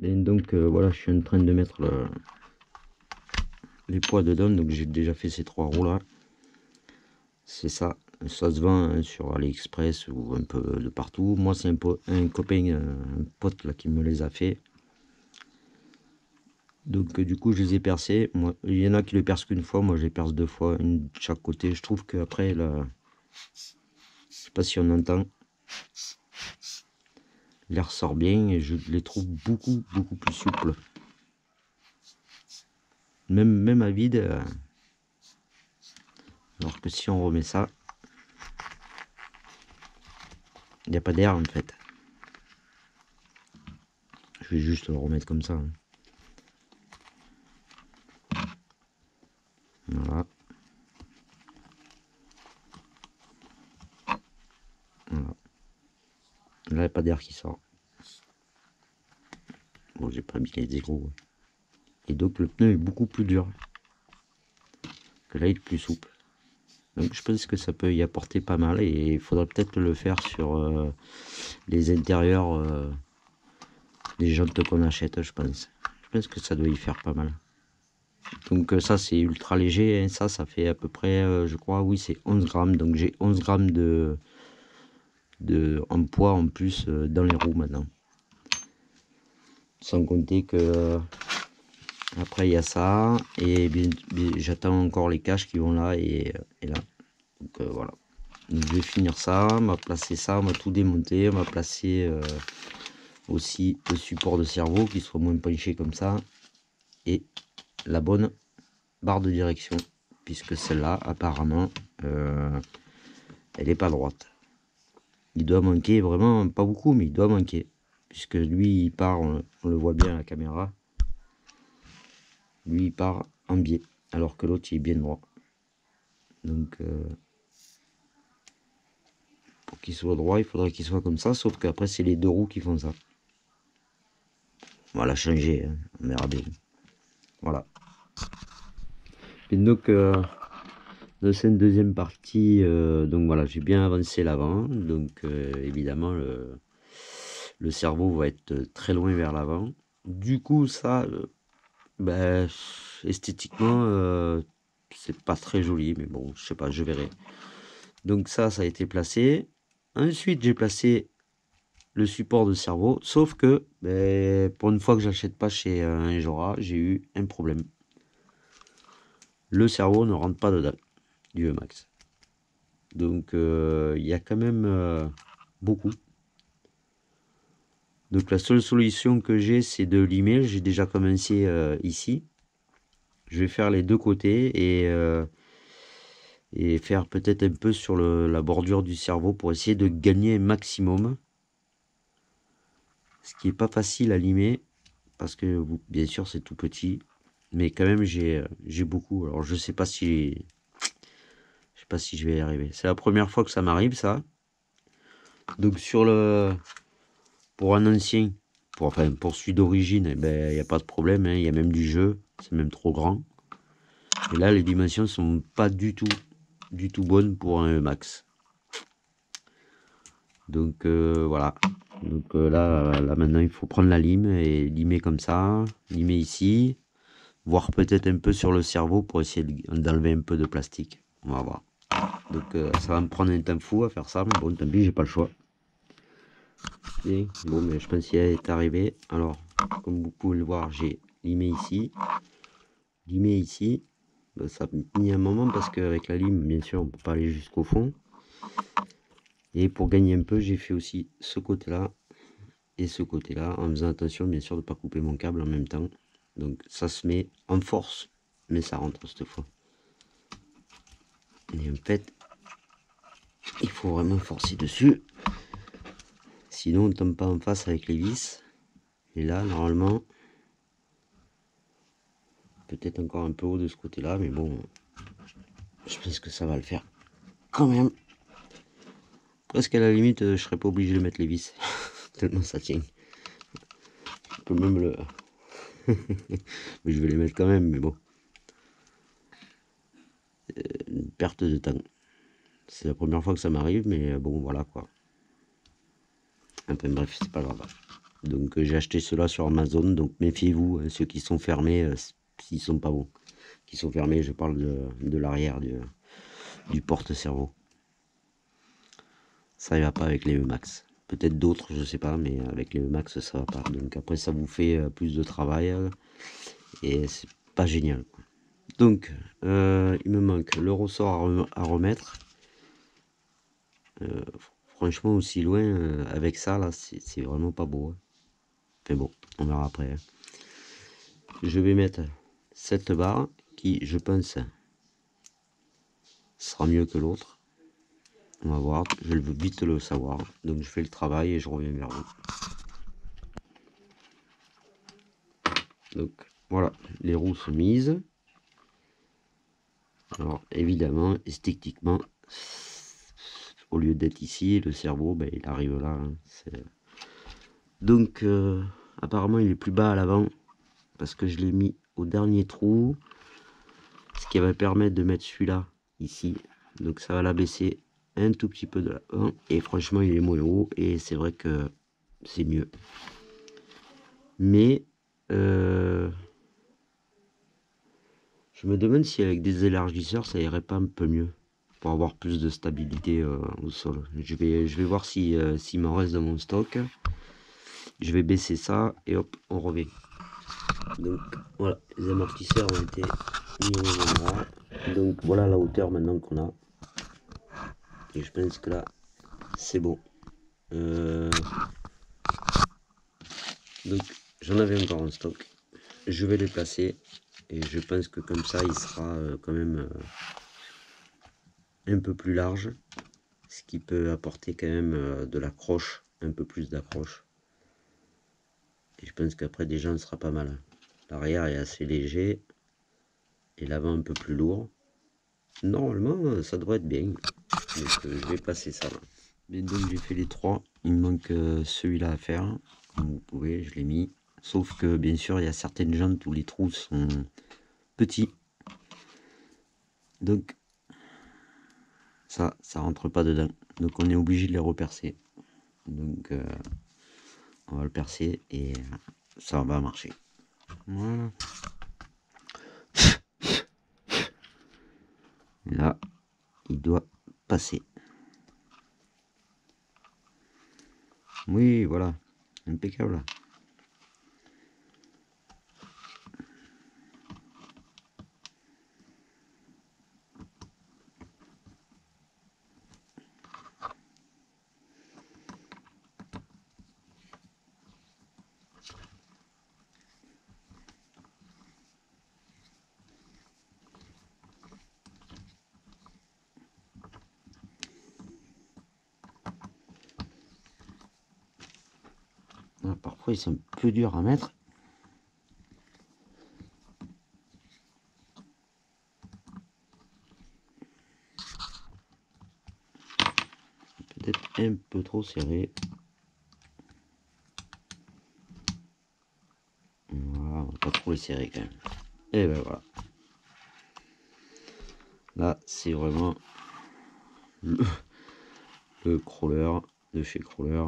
Et donc voilà, je suis en train de mettre les poids dedans. Donc j'ai déjà fait ces 3 roues là. C'est ça. Ça se vend hein, sur AliExpress ou un peu de partout. Moi, c'est un copain, un pote là qui me les a fait. Donc du coup, je les ai percés. Moi, il y en a qui les percent qu'une fois. Moi, je les perce 2 fois, une de chaque côté. Je trouve qu'après, là, je sais pas si on entend, l'air sort bien et je les trouve beaucoup plus souples. Même à vide. Alors que si on remet ça, il n'y a pas d'air en fait. Je vais juste le remettre comme ça. Hein. Voilà. Voilà. Là, il n'y a pas d'air qui sort. Bon, j'ai pas mis les gros. Et donc, le pneu est beaucoup plus dur. Que là, il est plus souple. Donc, je pense que ça peut y apporter pas mal. Et il faudrait peut-être le faire sur les intérieurs des jantes qu'on achète, je pense. Je pense que ça doit y faire pas mal. Donc, ça, c'est ultra léger. Hein. Ça fait à peu près, je crois, oui, c'est 11 grammes. Donc, j'ai 11 grammes en poids en plus dans les roues maintenant. Sans compter que après il y a ça et bien, j'attends encore les caches qui vont là et là. Donc voilà. Donc, je vais finir ça, on va placer ça, on va tout démonter, on va placer aussi le support de cerveau qui soit moins penché comme ça et la bonne barre de direction puisque celle-là apparemment elle n'est pas droite. Il doit manquer vraiment pas beaucoup mais il doit manquer puisque lui il part, on le voit bien à la caméra. Lui il part en biais alors que l'autre il est bien droit. Donc pour qu'il soit droit il faudrait qu'il soit comme ça, sauf qu'après c'est les 2 roues qui font ça. On va la changer, hein. On verra bien. Voilà. Et donc dans cette deuxième partie, donc voilà, j'ai bien avancé l'avant. Donc évidemment le cerveau va être très loin vers l'avant. Du coup ça, ben, esthétiquement c'est pas très joli, mais bon, je sais pas, je verrai. Donc ça a été placé. Ensuite j'ai placé le support de cerveau, sauf que ben, pour une fois que j'achète pas chez un Jora, j'ai eu un problème. Le cerveau ne rentre pas dedans du Emax. Donc il y a quand même beaucoup. Donc la seule solution que j'ai, c'est de limer. J'ai déjà commencé ici. Je vais faire les 2 côtés et faire peut-être un peu sur la bordure du cerveau pour essayer de gagner un maximum. Ce qui n'est pas facile à limer parce que bien sûr c'est tout petit. Mais quand même j'ai beaucoup. Alors je sais pas si je vais y arriver. C'est la première fois que ça m'arrive ça. Donc pour un ancien, pour celui d'origine, eh ben, y a pas de problème, hein, il y a même du jeu, c'est même trop grand. Et là, les dimensions sont pas du tout bonnes pour un Max. Donc voilà. Donc là maintenant, il faut prendre la lime et limer comme ça, limer ici, voir peut-être un peu sur le cerveau pour essayer d'enlever un peu de plastique. On va voir. Donc ça va me prendre un temps fou à faire ça, mais bon, tant pis, j'ai pas le choix. Et, bon, mais je pense qu'il est arrivé. Alors, comme vous pouvez le voir, j'ai limé ici. Ben, ça a mis un moment parce qu'avec la lime, bien sûr, on peut pas aller jusqu'au fond. Et pour gagner un peu, j'ai fait aussi ce côté-là et ce côté-là, en faisant attention, bien sûr, de ne pas couper mon câble en même temps. Donc, ça se met en force, mais ça rentre cette fois. Et en fait, il faut vraiment forcer dessus. Sinon, on ne tombe pas en face avec les vis. Et là, normalement, peut-être encore un peu haut de ce côté-là, mais bon, je pense que ça va le faire quand même. Presque à la limite, je serais pas obligé de mettre les vis. Tellement ça tient. Je peux même le... mais je vais les mettre quand même, mais bon. Une perte de temps. C'est la première fois que ça m'arrive, mais bon, voilà quoi. Enfin bref, c'est pas grave. Donc j'ai acheté ceux-là sur Amazon, donc méfiez-vous, ceux qui sont fermés, s'ils sont pas bons. Qui sont fermés, je parle de l'arrière du porte-cerveau. Ça ne va pas avec les E-Max. Peut-être d'autres, je sais pas, mais avec les E-Max ça va pas. Donc après ça vous fait plus de travail et c'est pas génial. Donc il me manque le ressort à remettre. Franchement aussi loin avec ça là, c'est vraiment pas beau. Mais bon, on verra après. Je vais mettre cette barre qui, je pense, sera mieux que l'autre. On va voir, je veux vite le savoir. Donc je fais le travail et je reviens vers vous. Donc voilà, les roues sont mises. Alors évidemment, esthétiquement, au lieu d'être ici, le cerveau, ben, il arrive là. Hein. Donc apparemment il est plus bas à l'avant parce que je l'ai mis au dernier trou. Ce qui va permettre de mettre celui-là ici. Donc ça va l'abaisser un tout petit peu de l'avant. Et franchement il est moins haut et c'est vrai que c'est mieux. Mais je me demande si avec des élargisseurs ça irait pas un peu mieux pour avoir plus de stabilité au sol. Je vais voir si s'il m'en reste dans mon stock. Je vais baisser ça et hop, on revient. Donc voilà, les amortisseurs ont été mis au même endroit. Donc voilà la hauteur maintenant qu'on a. Et je pense que là, c'est bon. Donc j'en avais encore en stock. Je vais les placer. Et je pense que comme ça, il sera quand même un peu plus large. Ce qui peut apporter quand même de l'accroche, un peu plus d'accroche. Et je pense qu'après déjà, on sera pas mal. L'arrière est assez léger. Et l'avant un peu plus lourd. Normalement, ça devrait être bien. Donc je vais placer ça là. Mais donc j'ai fait les trois. Il me manque celui-là à faire. Comme vous pouvez, je l'ai mis. Sauf que bien sûr, il y a certaines jantes où les trous sont petits. Donc ça rentre pas dedans. Donc on est obligé de les repercer. Donc on va le percer et ça va marcher. Voilà. Là, il doit passer. Oui, voilà. Impeccable. Ah, parfois, ils sont un peu durs à mettre. Peut-être un peu trop serré. Voilà, on va pas trop les serrer quand même. Et ben voilà. Là, c'est vraiment le crawler de chez Crawler.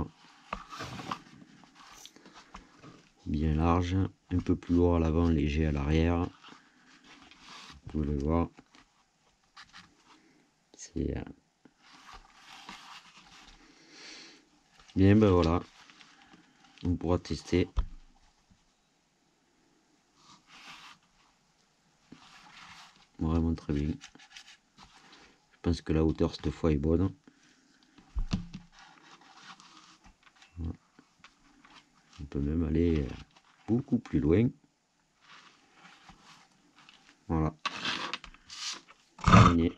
Bien large, un peu plus lourd à l'avant, léger à l'arrière. Vous pouvez le voir. C'est bien, ben voilà. On pourra tester. Vraiment très bien. Je pense que la hauteur cette fois est bonne. On peut même aller beaucoup plus loin. Voilà. Terminé.